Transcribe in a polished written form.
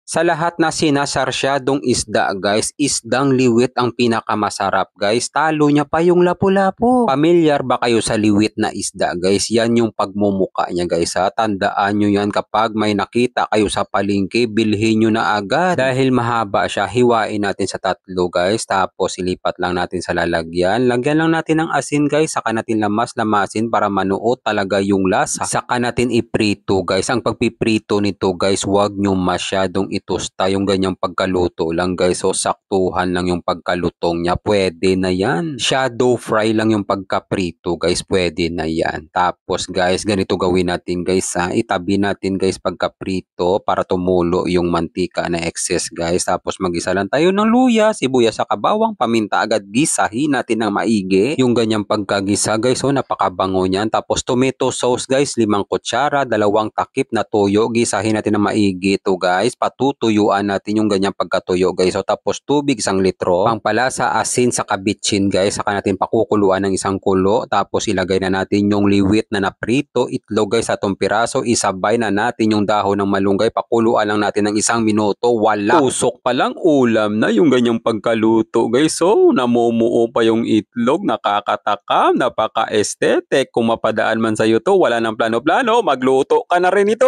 Sa lahat na sinasarsyadong isda guys, isdang liwit ang pinakamasarap guys. Talo niya pa yung lapu-lapu. Pamilyar ba kayo sa liwit na isda guys? Yan yung pagmumuka niya guys ha. Tandaan nyo yan kapag may nakita kayo sa palengke, bilhin nyo na agad. Dahil mahaba siya, hiwain natin sa tatlo guys. Tapos ilipat lang natin sa lalagyan. Lagyan lang natin ng asin guys. Saka natin lamasin para manuot talaga yung lasa. Saka natin iprito guys. Ang pagpiprito nito guys, huwag nyo masyadong itosta yung ganyang pagkaluto lang guys. So saktuhan lang yung pagkalutong niya. Pwede na yan. Shadow fry lang yung pagkaprito guys. Pwede na yan. Tapos guys, ganito gawin natin guys ha. Itabi natin guys pagkaprito para tumulo yung mantika na excess guys. Tapos magisa lang tayo ng luya, sibuyas sa bawang, paminta agad. Gisahin natin ng maigi. Yung ganyang pagkagisa guys. So napakabango niyan. Tapos tomato sauce guys. 5 kutsara, 2 takip na toyo. Gisahin natin ng maigi ito guys. Tutuyuan natin yung ganyang pagkatuyo guys. So tapos tubig 1 litro, pangpalasa, asin sa bitchin guys. Saka natin pakukuluan ng 1 kulo. Tapos ilagay na natin yung liwit na naprito, itlog guys 1 piraso. Isabay na natin yung dahon ng malunggay. Pakuluan lang natin ng 1 minuto. Wala. Usok pa lang ulam na yung ganyang pagkaluto guys. So namumuo pa yung itlog. Nakakatakam. Napaka-aesthetic. Kung mapadaan man sa'yo to, wala ng plano-plano, magluto ka na rin ito.